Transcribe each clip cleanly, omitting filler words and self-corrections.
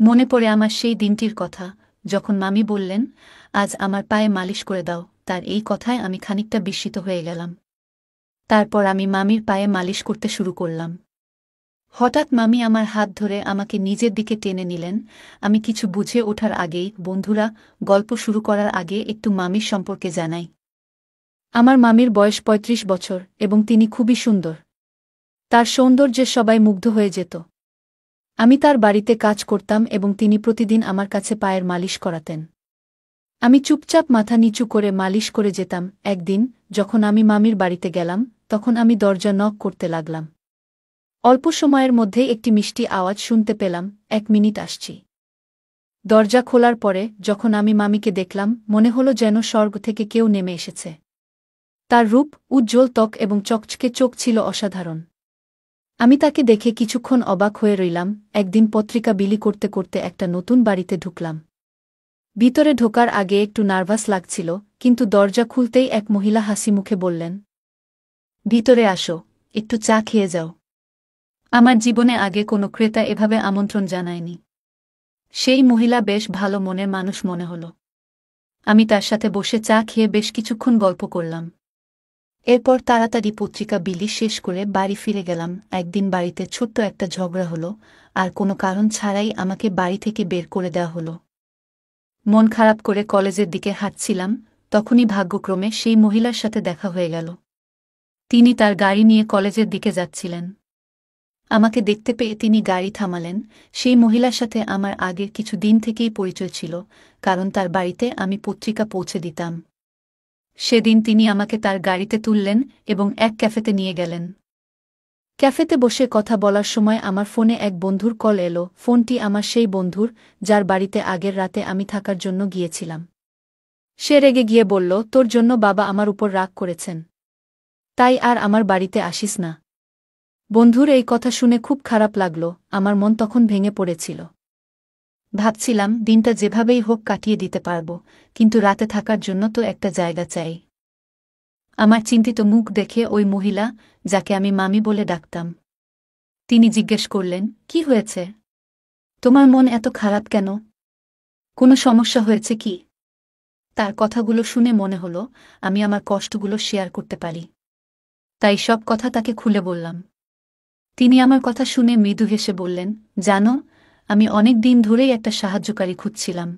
মনে পড়ে আমার সেই দিনটির কথা, যখন মামি বললেন, আজ আমার পায়ে মালিশ করে দাও। তার এই কথায় আমি খানিকটা বিস্মিত হয়ে গেলাম। তারপর আমি মামির পায়ে মালিশ করতে শুরু করলাম। হঠাৎ মামি আমার হাত ধরে আমাকে নিজের দিকে টেনে নিলেন। আমি কিছু বুঝে ওঠার আগেই, বন্ধুরা, গল্প শুরু করার আগে একটু মামির সম্পর্কে জানাই। আমার মামির বয়স ৩৫ বছর এবং তিনি খুবই সুন্দর। তার সৌন্দর্যে সবাই মুগ্ধ হয়ে যেত। আমি তার বাড়িতে কাজ করতাম এবং তিনি প্রতিদিন আমার কাছে পায়ের মালিশ করাতেন। আমি চুপচাপ মাথা নিচু করে মালিশ করে যেতাম। একদিন যখন আমি মামির বাড়িতে গেলাম, তখন আমি দরজা নক করতে লাগলাম। অল্প সময়ের মধ্যেই একটি মিষ্টি আওয়াজ শুনতে পেলাম, ১ মিনিট আসছি। দরজা খোলার পরে যখন আমি মামিকে দেখলাম, মনে হলো যেন স্বর্গ থেকে কেউ নেমে এসেছে। তার রূপ, উজ্জ্বল ত্বক এবং চকচকে চোখ ছিল অসাধারণ। আমি তাকে দেখে কিছুক্ষণ অবাক হয়ে রইলাম। একদিন পত্রিকা বিলি করতে করতে একটা নতুন বাড়িতে ঢুকলাম। ভিতরে ঢোকার আগে একটু নার্ভাস লাগছিল, কিন্তু দরজা খুলতেই এক মহিলা হাসি মুখে বললেন, ভিতরে আসো, একটু চা খেয়ে যাও। আমার জীবনে আগে কোনো ক্রেতা এভাবে আমন্ত্রণ জানায়নি। সেই মহিলা বেশ ভালো মনের মানুষ মনে হল। আমি তার সাথে বসে চা খেয়ে বেশ কিছুক্ষণ গল্প করলাম। এরপর তাড়াতাড়ি পত্রিকা বিলি শেষ করে বাড়ি ফিরে গেলাম। একদিন বাড়িতে ছোট্ট একটা ঝগড়া হলো, আর কোনো কারণ ছাড়াই আমাকে বাড়ি থেকে বের করে দেওয়া হলো। মন খারাপ করে কলেজের দিকে হাঁটছিলাম, তখনই ভাগ্যক্রমে সেই মহিলার সাথে দেখা হয়ে গেল। তিনি তার গাড়ি নিয়ে কলেজের দিকে যাচ্ছিলেন। আমাকে দেখতে পেয়ে তিনি গাড়ি থামালেন। সেই মহিলার সাথে আমার আগের কিছু দিন থেকেই পরিচয় ছিল, কারণ তার বাড়িতে আমি পত্রিকা পৌঁছে দিতাম। সেদিন তিনি আমাকে তার গাড়িতে তুললেন এবং এক ক্যাফেতে নিয়ে গেলেন। ক্যাফেতে বসে কথা বলার সময় আমার ফোনে এক বন্ধুর কল এলো। ফোনটি আমার সেই বন্ধুর, যার বাড়িতে আগের রাতে আমি থাকার জন্য গিয়েছিলাম। সে রেগে গিয়ে বলল, তোর জন্য বাবা আমার উপর রাগ করেছেন, তাই আর আমার বাড়িতে আসিস না। বন্ধুর এই কথা শুনে খুব খারাপ লাগল। আমার মন তখন ভেঙে পড়েছিল। ভাবছিলাম দিনটা যেভাবেই হোক কাটিয়ে দিতে পারব, কিন্তু রাতে থাকার জন্য তো একটা জায়গা চাই। আমার চিন্তিত মুখ দেখে ওই মহিলা, যাকে আমি মামি বলে ডাকতাম, তিনি জিজ্ঞেস করলেন, কি হয়েছে? তোমার মন এত খারাপ কেন? কোনো সমস্যা হয়েছে কি? তার কথাগুলো শুনে মনে হলো আমি আমার কষ্টগুলো শেয়ার করতে পারি। তাই সব কথা তাকে খুলে বললাম। তিনি আমার কথা শুনে মৃদু হেসে বললেন, জানো, আমি অনেক দিন ধরেই একটা সাহায্যকারী খুঁজছিলাম।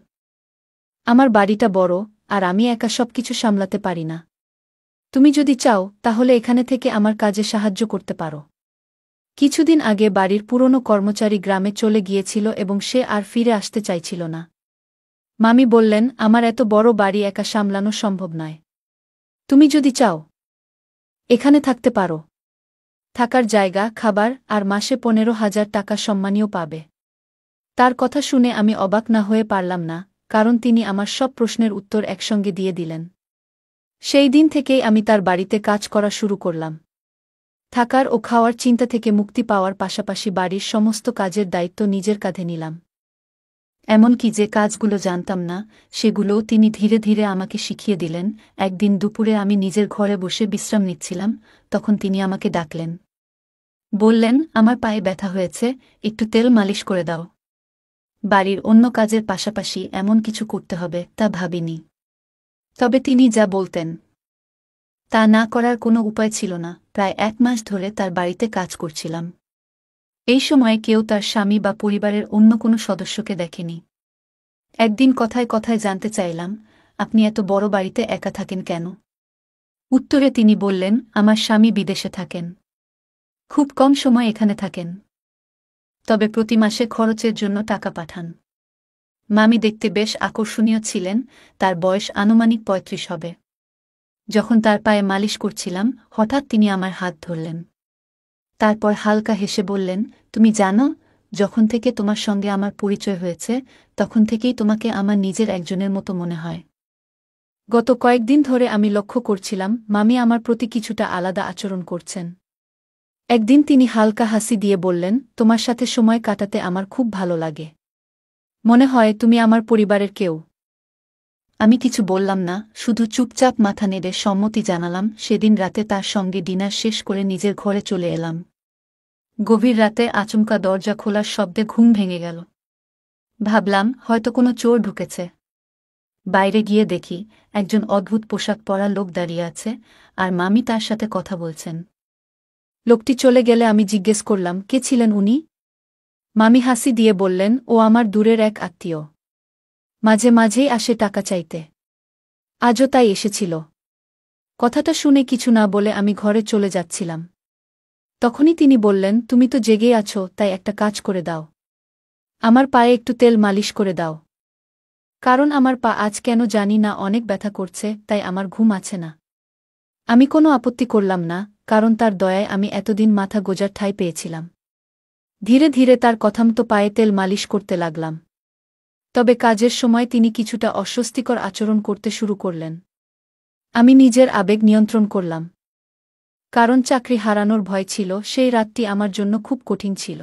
আমার বাড়িটা বড়, আর আমি একা সবকিছু সামলাতে পারি না। তুমি যদি চাও তাহলে এখানে থেকে আমার কাজে সাহায্য করতে পারো। কিছুদিন আগে বাড়ির পুরনো কর্মচারী গ্রামে চলে গিয়েছিল এবং সে আর ফিরে আসতে চাইছিল না। মামি বললেন, আমার এত বড় বাড়ি একা সামলানো সম্ভব নয়। তুমি যদি চাও এখানে থাকতে পারো। থাকার জায়গা, খাবার আর মাসে ১৫,০০০ টাকা সম্মানীয় পাবে। তার কথা শুনে আমি অবাক না হয়ে পারলাম না, কারণ তিনি আমার সব প্রশ্নের উত্তর একসঙ্গে দিয়ে দিলেন। সেই দিন থেকেই আমি তার বাড়িতে কাজ করা শুরু করলাম। থাকার ও খাওয়ার চিন্তা থেকে মুক্তি পাওয়ার পাশাপাশি বাড়ির সমস্ত কাজের দায়িত্ব নিজের কাঁধে নিলাম। এমনকি যে কাজগুলো জানতাম না, সেগুলোও তিনি ধীরে ধীরে আমাকে শিখিয়ে দিলেন। একদিন দুপুরে আমি নিজের ঘরে বসে বিশ্রাম নিচ্ছিলাম, তখন তিনি আমাকে ডাকলেন। বললেন, আমার পায়ে ব্যথা হয়েছে, একটু তেল মালিশ করে দাও। বাড়ির অন্য কাজের পাশাপাশি এমন কিছু করতে হবে তা ভাবিনি। তবে তিনি যা বলতেন তা না করার কোনো উপায় ছিল না। প্রায় ১ মাস ধরে তার বাড়িতে কাজ করছিলাম। এই সময়ে কেউ তার স্বামী বা পরিবারের অন্য কোনো সদস্যকে দেখেনি। একদিন কথায় কথায় জানতে চাইলাম, আপনি এত বড় বাড়িতে একা থাকেন কেন? উত্তরে তিনি বললেন, আমার স্বামী বিদেশে থাকেন। খুব কম সময় এখানে থাকেন, তবে প্রতি মাসে খরচের জন্য টাকা পাঠান। মামি দেখতে বেশ আকর্ষণীয় ছিলেন, তার বয়স আনুমানিক ৩৫ হবে। যখন তার পায়ে মালিশ করছিলাম, হঠাৎ তিনি আমার হাত ধরলেন। তারপর হালকা হেসে বললেন, তুমি জানো, যখন থেকে তোমার সঙ্গে আমার পরিচয় হয়েছে, তখন থেকেই তোমাকে আমার নিজের একজনের মতো মনে হয়। গত কয়েকদিন ধরে আমি লক্ষ্য করছিলাম মামি আমার প্রতি কিছুটা আলাদা আচরণ করছেন। একদিন তিনি হালকা হাসি দিয়ে বললেন, তোমার সাথে সময় কাটাতে আমার খুব ভালো লাগে। মনে হয় তুমি আমার পরিবারের কেউ। আমি কিছু বললাম না, শুধু চুপচাপ মাথা নেড়ে সম্মতি জানালাম। সেদিন রাতে তার সঙ্গে ডিনার শেষ করে নিজের ঘরে চলে এলাম। গভীর রাতে আচমকা দরজা খোলার শব্দে ঘুম ভেঙে গেল। ভাবলাম হয়তো কোনো চোর ঢুকেছে। বাইরে গিয়ে দেখি একজন অদ্ভুত পোশাক পরা লোক দাঁড়িয়ে আছে, আর মামি তার সাথে কথা বলছেন। লোকটি চলে গেলে আমি জিজ্ঞেস করলাম, কে ছিলেন উনি? মামি হাসি দিয়ে বললেন, ও আমার দূরের এক আত্মীয়। মাঝে মাঝেই আসে টাকা চাইতে। আজও তাই এসেছিল। কথাটা শুনে কিছু না বলে আমি ঘরে চলে যাচ্ছিলাম। তখনই তিনি বললেন, তুমি তো জেগেই আছো, তাই একটা কাজ করে দাও। আমার পায়ে একটু তেল মালিশ করে দাও। কারণ আমার পা আজ কেন জানি না অনেক ব্যথা করছে, তাই আমার ঘুম আছে না। আমি কোনো আপত্তি করলাম না, কারণ তার দয়ায় আমি এতদিন মাথা গোজার ঠাঁই পেয়েছিলাম। ধীরে ধীরে তার কথামতো পায়ে তেল মালিশ করতে লাগলাম। তবে কাজের সময় তিনি কিছুটা অস্বস্তিকর আচরণ করতে শুরু করলেন। আমি নিজের আবেগ নিয়ন্ত্রণ করলাম। কারণ চাকরি হারানোর ভয় ছিল, সেই রাতটি আমার জন্য খুব কঠিন ছিল।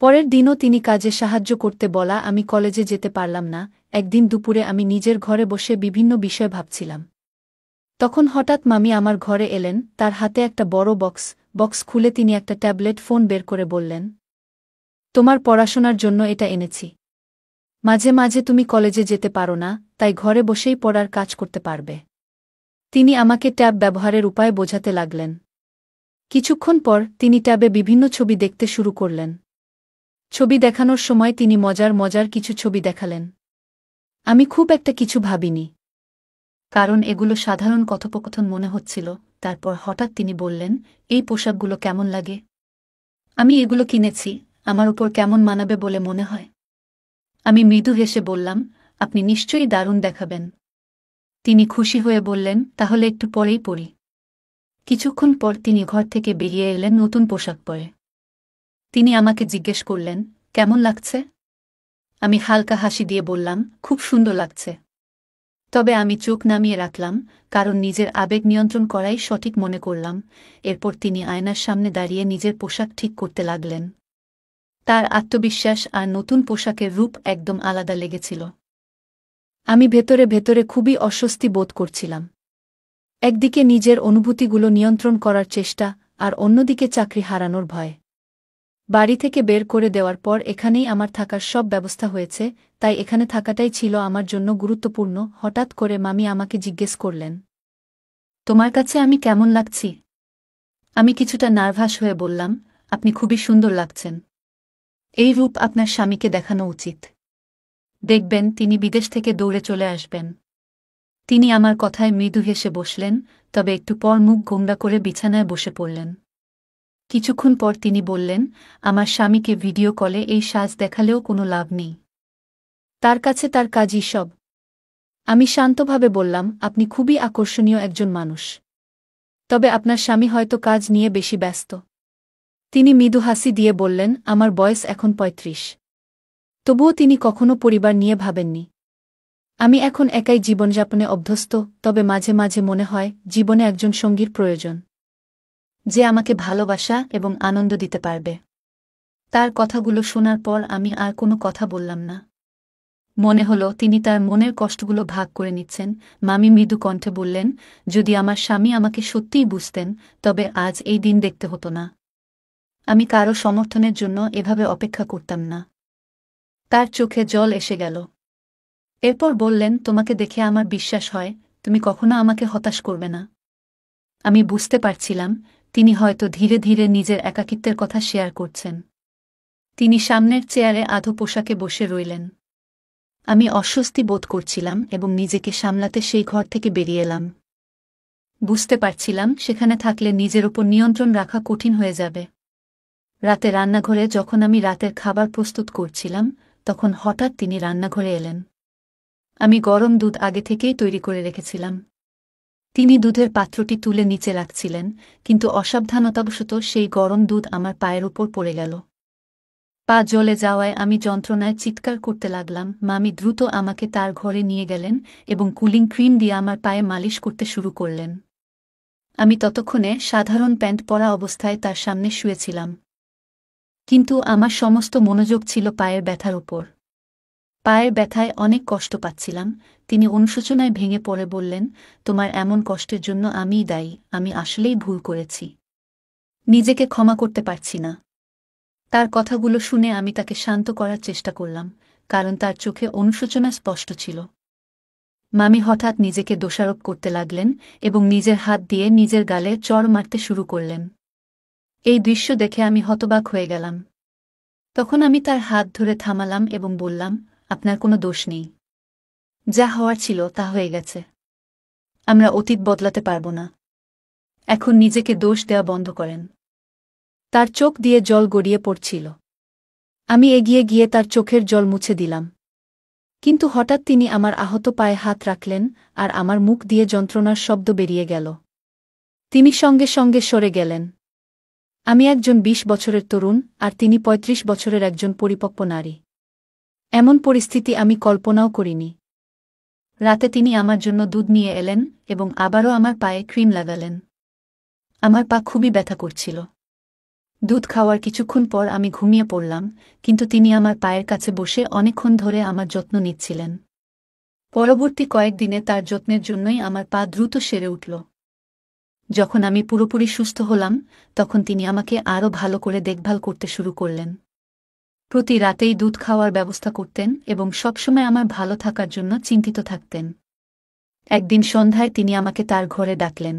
পরের দিনও তিনি কাজে সাহায্য করতে বলা আমি কলেজে যেতে পারলাম না। একদিন দুপুরে আমি নিজের ঘরে বসে বিভিন্ন বিষয় ভাবছিলাম। তখন হঠাৎ মামি আমার ঘরে এলেন, তার হাতে একটা বড় বক্স খুলে তিনি একটা ট্যাবলেট ফোন বের করে বললেন, তোমার পড়াশোনার জন্য এটা এনেছি। মাঝে মাঝে তুমি কলেজে যেতে পারো না, তাই ঘরে বসেই পড়ার কাজ করতে পারবে। তিনি আমাকে ট্যাব ব্যবহারের উপায় বোঝাতে লাগলেন। কিছুক্ষণ পর তিনি ট্যাবে বিভিন্ন ছবি দেখতে শুরু করলেন। ছবি দেখানোর সময় তিনি মজার কিছু ছবি দেখালেন। আমি খুব একটা কিছু ভাবিনি, কারণ এগুলো সাধারণ কথোপকথন মনে হচ্ছিল। তারপর হঠাৎ তিনি বললেন, এই পোশাকগুলো কেমন লাগে? আমি এগুলো কিনেছি, আমার উপর কেমন মানাবে বলে মনে হয়? আমি মৃদু হেসে বললাম, আপনি নিশ্চয়ই দারুণ দেখাবেন। তিনি খুশি হয়ে বললেন, তাহলে একটু পরেই পরি। কিছুক্ষণ পর তিনি ঘর থেকে বেরিয়ে এলেন নতুন পোশাক পরে। তিনি আমাকে জিজ্ঞেস করলেন, কেমন লাগছে? আমি হালকা হাসি দিয়ে বললাম, খুব সুন্দর লাগছে। তবে আমি চোখ নামিয়ে রাখলাম, কারণ নিজের আবেগ নিয়ন্ত্রণ করাই সঠিক মনে করলাম। এরপর তিনি আয়নার সামনে দাঁড়িয়ে নিজের পোশাক ঠিক করতে লাগলেন। তার আত্মবিশ্বাস আর নতুন পোশাকের রূপ একদম আলাদা লেগেছিল। আমি ভেতরে ভেতরে খুবই অস্বস্তি বোধ করছিলাম। একদিকে নিজের অনুভূতিগুলো নিয়ন্ত্রণ করার চেষ্টা, আর অন্যদিকে চাকরি হারানোর ভয়। বাড়ি থেকে বের করে দেওয়ার পর এখানেই আমার থাকার সব ব্যবস্থা হয়েছে, তাই এখানে থাকাটাই ছিল আমার জন্য গুরুত্বপূর্ণ। হঠাৎ করে মামি আমাকে জিজ্ঞেস করলেন, তোমার কাছে আমি কেমন লাগছি? আমি কিছুটা নার্ভাস হয়ে বললাম, আপনি খুবই সুন্দর লাগছেন। এই রূপ আপনার স্বামীকে দেখানো উচিত। দেখবেন তিনি বিদেশ থেকে দৌড়ে চলে আসবেন। তিনি আমার কথায় মৃদু হেসে বসলেন, তবে একটু পর মুখ গোমড়া করে বিছানায় বসে পড়লেন। কিছুক্ষণ পর তিনি বললেন, আমার স্বামীকে ভিডিও কলে এই সাজ দেখালেও কোনো লাভ নেই। তার কাছে তার কাজই সব। আমি শান্তভাবে বললাম, আপনি খুবই আকর্ষণীয় একজন মানুষ। তবে আপনার স্বামী হয়তো কাজ নিয়ে বেশি ব্যস্ত। তিনি মৃদু হাসি দিয়ে বললেন, আমার বয়স এখন ৩৫। তবুও তিনি কখনো পরিবার নিয়ে ভাবেননি। আমি এখন একাই জীবনযাপনে অভ্যস্ত, তবে মাঝে মাঝে মনে হয় জীবনে একজন সঙ্গীর প্রয়োজন, যে আমাকে ভালোবাসা এবং আনন্দ দিতে পারবে। তার কথাগুলো শোনার পর আমি আর কোনো কথা বললাম না। মনে হলো তিনি তার মনের কষ্টগুলো ভাগ করে নিচ্ছেন। মামি মৃদু কণ্ঠে বললেন, যদি আমার স্বামী আমাকে সত্যিই বুঝতেন, তবে আজ এই দিন দেখতে হতো না। আমি কারো সমর্থনের জন্য এভাবে অপেক্ষা করতাম না। তার চোখে জল এসে গেল। এরপর বললেন, তোমাকে দেখে আমার বিশ্বাস হয় তুমি কখনো আমাকে হতাশ করবে না। আমি বুঝতে পারছিলাম তিনি হয়তো ধীরে ধীরে নিজের একাকিত্বের কথা শেয়ার করছেন। তিনি সামনের চেয়ারে আধো পোশাকে বসে রইলেন। আমি অস্বস্তি বোধ করছিলাম এবং নিজেকে সামলাতে সেই ঘর থেকে বেরিয়ে এলাম। বুঝতে পারছিলাম সেখানে থাকলে নিজের ওপর নিয়ন্ত্রণ রাখা কঠিন হয়ে যাবে। রাতে রান্নাঘরে যখন আমি রাতের খাবার প্রস্তুত করছিলাম, তখন হঠাৎ তিনি রান্নাঘরে এলেন। আমি গরম দুধ আগে থেকেই তৈরি করে রেখেছিলাম। তিনি দুধের পাত্রটি তুলে নিচে রাখছিলেন, কিন্তু অসাবধানতাবশত সেই গরম দুধ আমার পায়ের উপর পড়ে গেল। পা জ্বলে যাওয়ায় আমি যন্ত্রণায় চিৎকার করতে লাগলাম। মামি দ্রুত আমাকে তার ঘরে নিয়ে গেলেন এবং কুলিং ক্রিম দিয়ে আমার পায়ে মালিশ করতে শুরু করলেন। আমি ততক্ষণে সাধারণ প্যান্ট পরা অবস্থায় তার সামনে শুয়েছিলাম, কিন্তু আমার সমস্ত মনোযোগ ছিল পায়ের ব্যথার উপর। পায়ের ব্যথায় অনেক কষ্ট পাচ্ছিলাম। তিনি অনুশোচনায় ভেঙে পড়ে বললেন, তোমার এমন কষ্টের জন্য আমিই দায়ী। আমি আসলেই ভুল করেছি। নিজেকে ক্ষমা করতে পারছি না। তার কথাগুলো শুনে আমি তাকে শান্ত করার চেষ্টা করলাম, কারণ তার চোখে অনুশোচনা স্পষ্ট ছিল। মামি হঠাৎ নিজেকে দোষারোপ করতে লাগলেন এবং নিজের হাত দিয়ে নিজের গালে চড় মারতে শুরু করলেন। এই দৃশ্য দেখে আমি হতবাক হয়ে গেলাম। তখন আমি তার হাত ধরে থামালাম এবং বললাম, আপনার কোনো দোষ নেই। যা হওয়ার ছিল তা হয়ে গেছে। আমরা অতীত বদলাতে পারব না। এখন নিজেকে দোষ দেওয়া বন্ধ করেন। তার চোখ দিয়ে জল গড়িয়ে পড়ছিল। আমি এগিয়ে গিয়ে তার চোখের জল মুছে দিলাম। কিন্তু হঠাৎ তিনি আমার আহত পায়ে হাত রাখলেন আর আমার মুখ দিয়ে যন্ত্রণার শব্দ বেরিয়ে গেল। তিনি সঙ্গে সঙ্গে সরে গেলেন। আমি একজন ২০ বছরের তরুণ আর তিনি ৩৫ বছরের একজন পরিপক্ব নারী। এমন পরিস্থিতি আমি কল্পনাও করিনি। রাতে তিনি আমার জন্য দুধ নিয়ে এলেন এবং আবারও আমার পায়ে ক্রিম লাগালেন। আমার পা খুবই ব্যথা করছিল। দুধ খাওয়ার কিছুক্ষণ পর আমি ঘুমিয়ে পড়লাম, কিন্তু তিনি আমার পায়ের কাছে বসে অনেকক্ষণ ধরে আমার যত্ন নিচ্ছিলেন। পরবর্তী কয়েকদিনে তার যত্নের জন্যই আমার পা দ্রুত সেরে উঠল। যখন আমি পুরোপুরি সুস্থ হলাম, তখন তিনি আমাকে আরও ভালো করে দেখভাল করতে শুরু করলেন। প্রতি রাতেই দুধ খাওয়ার ব্যবস্থা করতেন এবং সবসময় আমার ভালো থাকার জন্য চিন্তিত থাকতেন। একদিন সন্ধ্যায় তিনি আমাকে তার ঘরে ডাকলেন।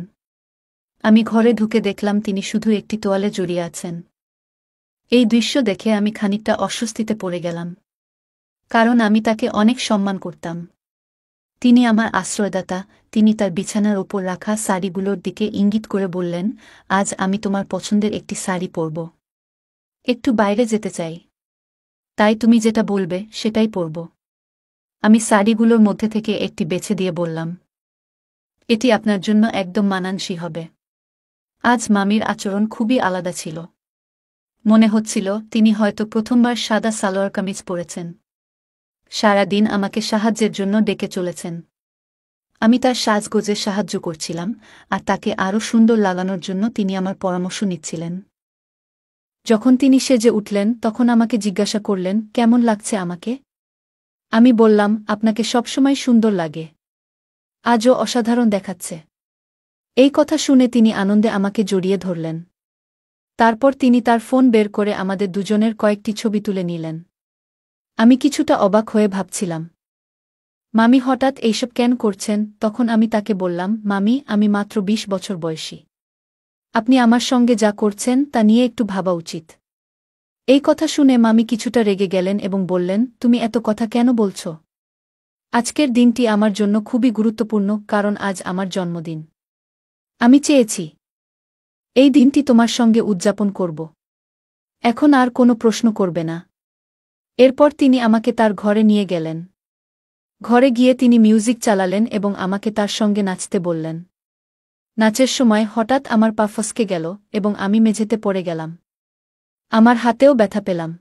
আমি ঘরে ঢুকে দেখলাম তিনি শুধু একটি তোয়ালে জড়িয়ে আছেন। এই দৃশ্য দেখে আমি খানিকটা অস্বস্তিতে পড়ে গেলাম, কারণ আমি তাকে অনেক সম্মান করতাম। তিনি আমার আশ্রয়দাতা। তিনি তার বিছানার ওপর রাখা শাড়িগুলোর দিকে ইঙ্গিত করে বললেন, আজ আমি তোমার পছন্দের একটি শাড়ি পরব। একটু বাইরে যেতে চাই, তাই তুমি যেটা বলবে সেটাই পরব। আমি শাড়িগুলোর মধ্যে থেকে একটি বেছে দিয়ে বললাম, এটি আপনার জন্য একদম মানানসই হবে। আজ মামির আচরণ খুবই আলাদা ছিল। মনে হচ্ছিল তিনি হয়তো প্রথমবার সাদা সালোয়ার কামিজ পরেছেন। সারা দিন আমাকে সাহায্যের জন্য ডেকে চলেছেন। আমি তার সাজগোজে সাহায্য করছিলাম, আর তাকে আরও সুন্দর লাগানোর জন্য তিনি আমার পরামর্শ নিচ্ছিলেন। যখন তিনি সেজে উঠলেন, তখন আমাকে জিজ্ঞাসা করলেন, কেমন লাগছে আমাকে? আমি বললাম, আপনাকে সবসময় সুন্দর লাগে। আজও অসাধারণ দেখাচ্ছে। এই কথা শুনে তিনি আনন্দে আমাকে জড়িয়ে ধরলেন। তারপর তিনি তার ফোন বের করে আমাদের দুজনের কয়েকটি ছবি তুলে নিলেন। আমি কিছুটা অবাক হয়ে ভাবছিলাম, মামি হঠাৎ এইসব কেন করছেন? তখন আমি তাকে বললাম, মামি, আমি মাত্র ২০ বছর বয়সী। আপনি আমার সঙ্গে যা করছেন তা নিয়ে একটু ভাবা উচিত। এই কথা শুনে মামি কিছুটা রেগে গেলেন এবং বললেন, তুমি এত কথা কেন বলছ? আজকের দিনটি আমার জন্য খুবই গুরুত্বপূর্ণ, কারণ আজ আমার জন্মদিন। আমি চেয়েছি এই দিনটি তোমার সঙ্গে উদযাপন করব। এখন আর কোনো প্রশ্ন করবে না। এরপর তিনি আমাকে তার ঘরে নিয়ে গেলেন। ঘরে গিয়ে তিনি মিউজিক চালালেন এবং আমাকে তার সঙ্গে নাচতে বললেন। নাচের সময় হঠাৎ আমার পা ফসকে গেল এবং আমি মেঝেতে পড়ে গেলাম। আমার হাতেও ব্যথা পেলাম।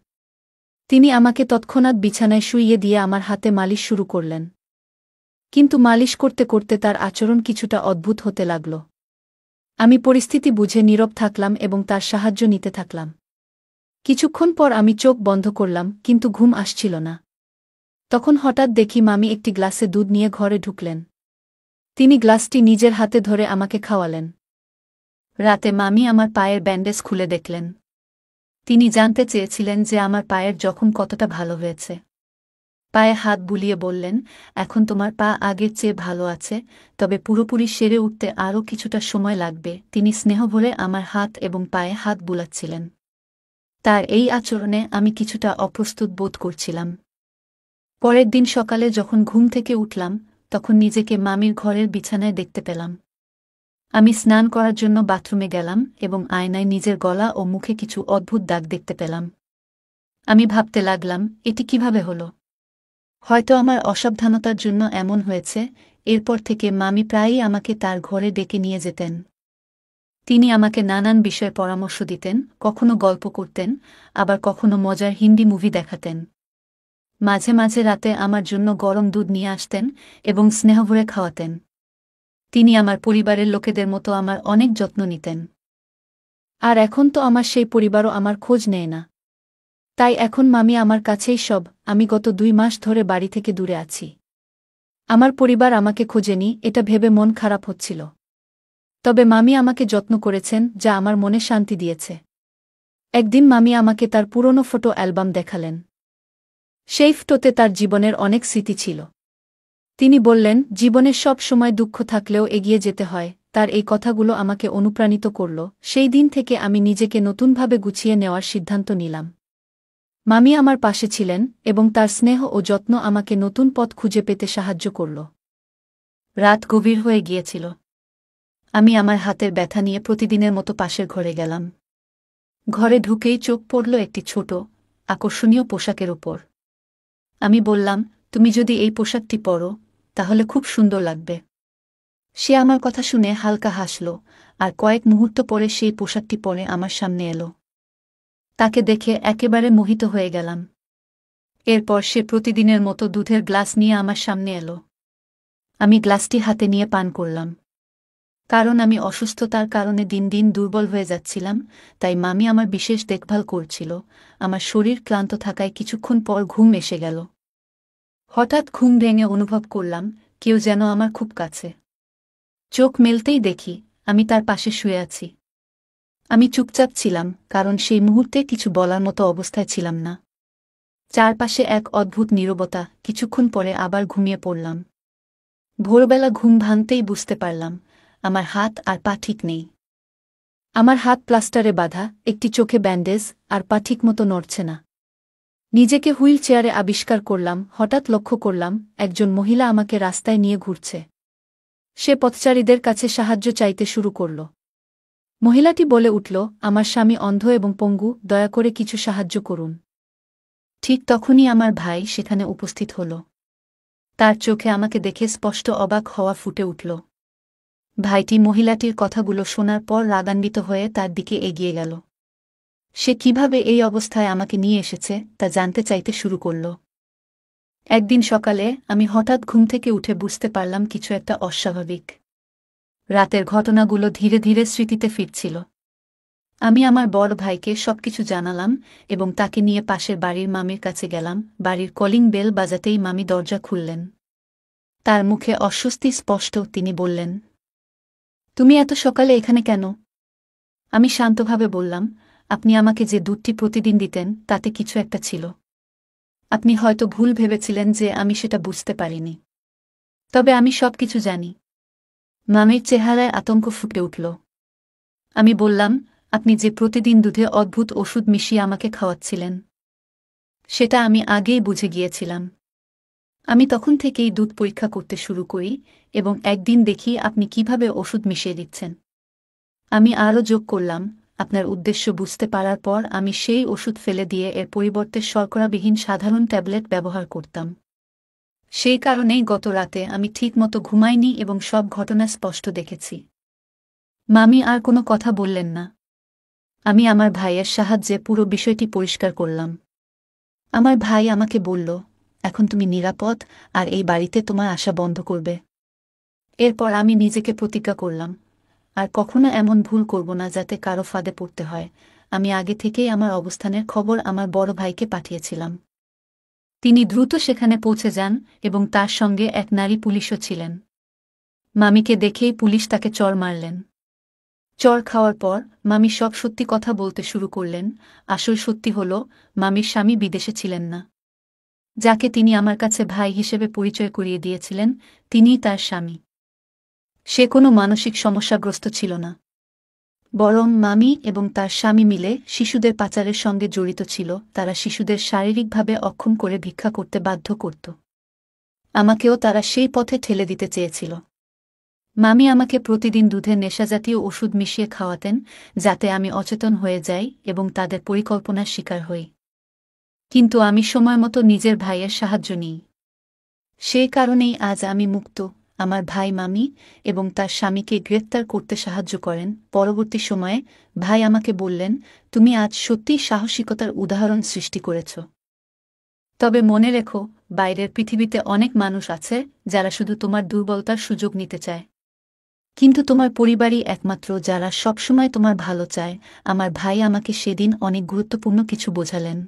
তিনি আমাকে তৎক্ষণাৎ বিছানায় শুইয়ে দিয়ে আমার হাতে মালিশ শুরু করলেন। কিন্তু মালিশ করতে করতে তার আচরণ কিছুটা অদ্ভুত হতে লাগল। আমি পরিস্থিতি বুঝে নীরব থাকলাম এবং তার সাহায্য নিতে থাকলাম। কিছুক্ষণ পর আমি চোখ বন্ধ করলাম, কিন্তু ঘুম আসছিল না। তখন হঠাৎ দেখি মামি একটি গ্লাসে দুধ নিয়ে ঘরে ঢুকলেন। তিনি গ্লাসটি নিজের হাতে ধরে আমাকে খাওয়ালেন। রাতে মামি আমার পায়ের ব্যান্ডেজ খুলে দেখলেন। তিনি জানতে চেয়েছিলেন যে আমার পায়ের জখম কতটা ভালো হয়েছে। পায়ে হাত বুলিয়ে বললেন, এখন তোমার পা আগের চেয়ে ভালো আছে, তবে পুরোপুরি সেরে উঠতে আরও কিছুটা সময় লাগবে। তিনি স্নেহভরে আমার হাত এবং পায়ে হাত বুলাচ্ছিলেন। তার এই আচরণে আমি কিছুটা অপ্রস্তুত বোধ করছিলাম। পরের দিন সকালে যখন ঘুম থেকে উঠলাম, তখন নিজেকে মামির ঘরের বিছানায় দেখতে পেলাম। আমি স্নান করার জন্য বাথরুমে গেলাম এবং আয়নায় নিজের গলা ও মুখে কিছু অদ্ভুত দাগ দেখতে পেলাম। আমি ভাবতে লাগলাম, এটি কিভাবে হলো? হয়তো আমার অসাবধানতার জন্য এমন হয়েছে। এরপর থেকে মামি প্রায়ই আমাকে তার ঘরে ডেকে নিয়ে যেতেন। তিনি আমাকে নানান বিষয়ে পরামর্শ দিতেন, কখনো গল্প করতেন, আবার কখনো মজার হিন্দি মুভি দেখাতেন। মাঝে মাঝে রাতে আমার জন্য গরম দুধ নিয়ে আসতেন এবং স্নেহভরে খাওয়াতেন। তিনি আমার পরিবারের লোকেদের মতো আমার অনেক যত্ন নিতেন। আর এখন তো আমার সেই পরিবারও আমার খোঁজ নেয় না। তাই এখন মামি আমার কাছেই সব। আমি গত ২ মাস ধরে বাড়ি থেকে দূরে আছি। আমার পরিবার আমাকে খোঁজেনি, এটা ভেবে মন খারাপ হচ্ছিল। তবে মামি আমাকে যত্ন করেছেন, যা আমার মনে শান্তি দিয়েছে। একদিন মামি আমাকে তার পুরনো ফটো অ্যালবাম দেখালেন। সেই ফটোতে তার জীবনের অনেক স্মৃতি ছিল। তিনি বললেন, জীবনের সব সময় দুঃখ থাকলেও এগিয়ে যেতে হয়। তার এই কথাগুলো আমাকে অনুপ্রাণিত করল। সেই দিন থেকে আমি নিজেকে নতুনভাবে গুছিয়ে নেওয়ার সিদ্ধান্ত নিলাম। মামি আমার পাশে ছিলেন এবং তার স্নেহ ও যত্ন আমাকে নতুন পথ খুঁজে পেতে সাহায্য করল। রাত গভীর হয়ে গিয়েছিল। আমি আমার হাতের ব্যথা নিয়ে প্রতিদিনের মতো পাশের ঘরে গেলাম। ঘরে ঢুকেই চোখ পড়ল একটি ছোট, আকর্ষণীয় পোশাকের ওপর। আমি বললাম, তুমি যদি এই পোশাকটি পরো তাহলে খুব সুন্দর লাগবে। সে আমার কথা শুনে হালকা হাসল, আর কয়েক মুহূর্ত পরে সেই পোশাকটি পরে আমার সামনে এলো। তাকে দেখে একেবারে মোহিত হয়ে গেলাম। এরপর সে প্রতিদিনের মতো দুধের গ্লাস নিয়ে আমার সামনে এলো। আমি গ্লাসটি হাতে নিয়ে পান করলাম। কারণ আমি অসুস্থতার কারণে দিন দিন দুর্বল হয়ে যাচ্ছিলাম, তাই মামি আমার বিশেষ দেখভাল করছিল। আমার শরীর ক্লান্ত থাকায় কিছুক্ষণ পর ঘুম এসে গেল। হঠাৎ ঘুম ভেঙে অনুভব করলাম কেউ যেন আমার খুব কাছে। চোখ মেলতেই দেখি আমি তার পাশে শুয়ে আছি। আমি চুপচাপ ছিলাম, কারণ সেই মুহূর্তে কিছু বলার মতো অবস্থায় ছিলাম না। চারপাশে এক অদ্ভুত নীরবতা। কিছুক্ষণ পরে আবার ঘুমিয়ে পড়লাম। ভোরবেলা ঘুম ভাঙতেই বুঝতে পারলাম আমার হাত আর পা ঠিক নেই। আমার হাত প্লাস্টারে বাঁধা, একটি চোখে ব্যান্ডেজ, আর পা ঠিকমতো নড়ছে না। নিজেকে হুইল চেয়ারে আবিষ্কার করলাম। হঠাৎ লক্ষ্য করলাম একজন মহিলা আমাকে রাস্তায় নিয়ে ঘুরছে। সে পথচারীদের কাছে সাহায্য চাইতে শুরু করল। মহিলাটি বলে উঠল, আমার স্বামী অন্ধ এবং পঙ্গু, দয়া করে কিছু সাহায্য করুন। ঠিক তখনই আমার ভাই সেখানে উপস্থিত হল। তার চোখে আমাকে দেখে স্পষ্ট অবাক হওয়া ফুটে উঠল। ভাইটি মহিলাটির কথাগুলো শোনার পর রাগান্বিত হয়ে তার দিকে এগিয়ে গেল। সে কিভাবে এই অবস্থায় আমাকে নিয়ে এসেছে তা জানতে চাইতে শুরু করল। একদিন সকালে আমি হঠাৎ ঘুম থেকে উঠে বুঝতে পারলাম কিছু একটা অস্বাভাবিক। রাতের ঘটনাগুলো ধীরে ধীরে স্মৃতিতে ফিরছিল। আমি আমার বড় ভাইকে সবকিছু জানালাম এবং তাকে নিয়ে পাশের বাড়ির মামির কাছে গেলাম। বাড়ির কলিং বেল বাজাতেই মামি দরজা খুললেন। তার মুখে অস্বস্তি স্পষ্ট। তিনি বললেন, তুমি এত সকালে এখানে কেন? আমি শান্তভাবে বললাম, আপনি আমাকে যে দুধটি প্রতিদিন দিতেন তাতে কিছু একটা ছিল। আপনি হয়তো ভুল ভেবেছিলেন যে আমি সেটা বুঝতে পারিনি। তবে আমি সবকিছু জানি। মামির চেহারায় আতঙ্ক ফুটে উঠল। আমি বললাম, আপনি যে প্রতিদিন দুধে অদ্ভুত ওষুধ মিশিয়ে আমাকে খাওয়াচ্ছিলেন সেটা আমি আগেই বুঝে গিয়েছিলাম। আমি তখন থেকেই দুধ পরীক্ষা করতে শুরু করি এবং একদিন দেখি আপনি কিভাবে ওষুধ মিশিয়ে দিচ্ছেন। আমি আরও যোগ করলাম, আপনার উদ্দেশ্য বুঝতে পারার পর আমি সেই ওষুধ ফেলে দিয়ে এর পরিবর্তে শর্করাবিহীন সাধারণ ট্যাবলেট ব্যবহার করতাম। সেই কারণেই গত রাতে আমি ঠিকমতো ঘুমাইনি এবং সব ঘটনা স্পষ্ট দেখেছি। মামি আর কোনো কথা বললেন না। আমি আমার ভাইয়ের সাহায্যে পুরো বিষয়টি পরিষ্কার করলাম। আমার ভাই আমাকে বলল, এখন তুমি নিরাপদ আর এই বাড়িতে তোমার আসা বন্ধ করবে। এরপর আমি নিজেকে প্রতিজ্ঞা করলাম, আর কখনো এমন ভুল করব না যাতে কারো ফাঁদে পড়তে হয়। আমি আগে থেকেই আমার অবস্থানের খবর আমার বড় ভাইকে পাঠিয়েছিলাম। তিনি দ্রুত সেখানে পৌঁছে যান এবং তার সঙ্গে এক নারী পুলিশও ছিলেন। মামিকে দেখেই পুলিশ তাকে চড় মারলেন। চড় খাওয়ার পর মামি সব সত্যি কথা বলতে শুরু করলেন। আসল সত্যি হল, মামির স্বামী বিদেশে ছিলেন না। যাকে তিনি আমার কাছে ভাই হিসেবে পরিচয় করিয়ে দিয়েছিলেন তিনিই তার স্বামী। সে কোনো মানসিক সমস্যাগ্রস্ত ছিল না, বরং মামি এবং তার স্বামী মিলে শিশুদের পাচারের সঙ্গে জড়িত ছিল। তারা শিশুদের শারীরিকভাবে অক্ষম করে ভিক্ষা করতে বাধ্য করত। আমাকেও তারা সেই পথে ঠেলে দিতে চেয়েছিল। মামি আমাকে প্রতিদিন দুধে নেশাজাতীয় ওষুধ মিশিয়ে খাওয়াতেন যাতে আমি অচেতন হয়ে যাই এবং তাদের পরিকল্পনার শিকার হই। কিন্তু আমি সময়মতো নিজের ভাইয়ের সাহায্য নিই। সেই কারণেই আজ আমি মুক্ত। আমার ভাই মামি এবং তার স্বামীকে গ্রেফতার করতে সাহায্য করেন। পরবর্তী সময়ে ভাই আমাকে বললেন, তুমি আজ সত্যিই সাহসিকতার উদাহরণ সৃষ্টি করেছ। তবে মনে রেখো, বাইরের পৃথিবীতে অনেক মানুষ আছে যারা শুধু তোমার দুর্বলতার সুযোগ নিতে চায়। কিন্তু তোমার পরিবারই একমাত্র যারা সবসময় তোমার ভালো চায়। আমার ভাই আমাকে সেদিন অনেক গুরুত্বপূর্ণ কিছু বোঝালেন।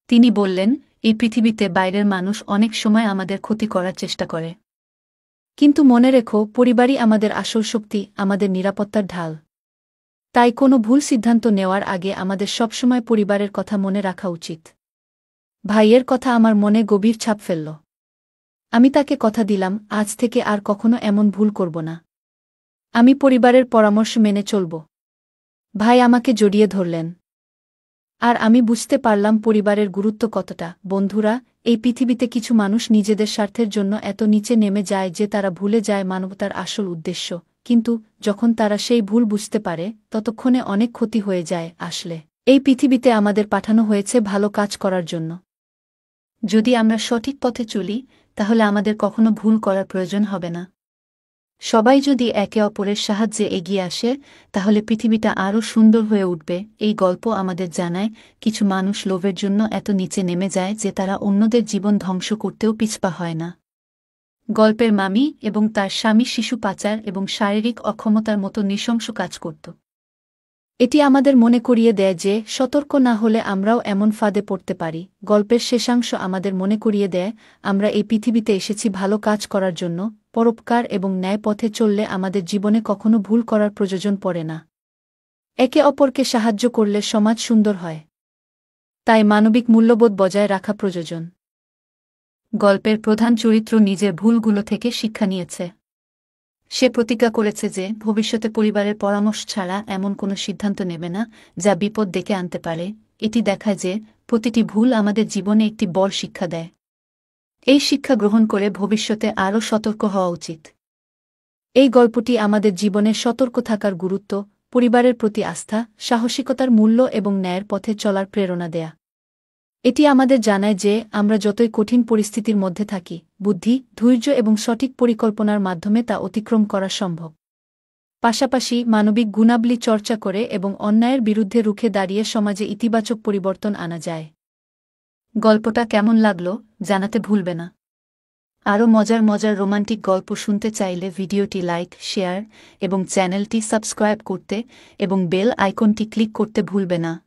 তিনি বললেন, এই পৃথিবীতে বাইরের মানুষ অনেক সময় আমাদের ক্ষতি করার চেষ্টা করে, কিন্তু মনে রেখো, পরিবারই আমাদের আসল শক্তি, আমাদের নিরাপত্তার ঢাল। তাই কোনো ভুল সিদ্ধান্ত নেওয়ার আগে আমাদের সবসময় পরিবারের কথা মনে রাখা উচিত। ভাইয়ের কথা আমার মনে গভীর ছাপ ফেলল। আমি তাকে কথা দিলাম, আজ থেকে আর কখনো এমন ভুল করব না। আমি পরিবারের পরামর্শ মেনে চলব। ভাই আমাকে জড়িয়ে ধরলেন। আর আমি বুঝতে পারলাম পরিবারের গুরুত্ব কতটা। বন্ধুরা, এই পৃথিবীতে কিছু মানুষ নিজেদের স্বার্থের জন্য এত নিচে নেমে যায় যে তারা ভুলে যায় মানবতার আসল উদ্দেশ্য। কিন্তু যখন তারা সেই ভুল বুঝতে পারে, ততক্ষণে অনেক ক্ষতি হয়ে যায়। আসলে এই পৃথিবীতে আমাদের পাঠানো হয়েছে ভালো কাজ করার জন্য। যদি আমরা সঠিক পথে চলি, তাহলে আমাদের কখনো ভুল করার প্রয়োজন হবে না। সবাই যদি একে অপরের সাহায্যে এগিয়ে আসে, তাহলে পৃথিবীটা আরও সুন্দর হয়ে উঠবে। এই গল্প আমাদের জানায়, কিছু মানুষ লোভের জন্য এত নিচে নেমে যায় যে তারা অন্যদের জীবন ধ্বংস করতেও পিছপা হয় না। গল্পের মামি এবং তার স্বামী শিশু পাচার এবং শারীরিক অক্ষমতার মতো নৃশংস কাজ করত। এটি আমাদের মনে করিয়ে দেয় যে সতর্ক না হলে আমরাও এমন ফাঁদে পড়তে পারি। গল্পের শেষাংশ আমাদের মনে করিয়ে দেয়, আমরা এই পৃথিবীতে এসেছি ভালো কাজ করার জন্য। পরোপকার এবং ন্যায় পথে চললে আমাদের জীবনে কখনো ভুল করার প্রয়োজন পড়ে না। একে অপরকে সাহায্য করলে সমাজ সুন্দর হয়। তাই মানবিক মূল্যবোধ বজায় রাখা প্রয়োজন। গল্পের প্রধান চরিত্র নিজের ভুলগুলো থেকে শিক্ষা নিয়েছে। সে প্রতিজ্ঞা করেছে যে ভবিষ্যতে পরিবারের পরামর্শ ছাড়া এমন কোনো সিদ্ধান্ত নেবে না যা বিপদ ডেকে আনতে পারে। এটি দেখায় যে প্রতিটি ভুল আমাদের জীবনে একটি বড় শিক্ষা দেয়। এই শিক্ষা গ্রহণ করে ভবিষ্যতে আরও সতর্ক হওয়া উচিত। এই গল্পটি আমাদের জীবনে সতর্ক থাকার গুরুত্ব, পরিবারের প্রতি আস্থা, সাহসিকতার মূল্য এবং ন্যায়ের পথে চলার প্রেরণা দেয়া। এটি আমাদের জানায় যে আমরা যতই কঠিন পরিস্থিতির মধ্যে থাকি, বুদ্ধি, ধৈর্য এবং সঠিক পরিকল্পনার মাধ্যমে তা অতিক্রম করা সম্ভব। পাশাপাশি মানবিক গুণাবলী চর্চা করে এবং অন্যায়ের বিরুদ্ধে রুখে দাঁড়িয়ে সমাজে ইতিবাচক পরিবর্তন আনা যায়। গল্পটা কেমন লাগলো জানাতে ভুলবে না। আরও মজার মজার রোমান্টিক গল্প শুনতে চাইলে ভিডিওটি লাইক, শেয়ার এবং চ্যানেলটি সাবস্ক্রাইব করতে এবং বেল আইকনটি ক্লিক করতে ভুলবে না।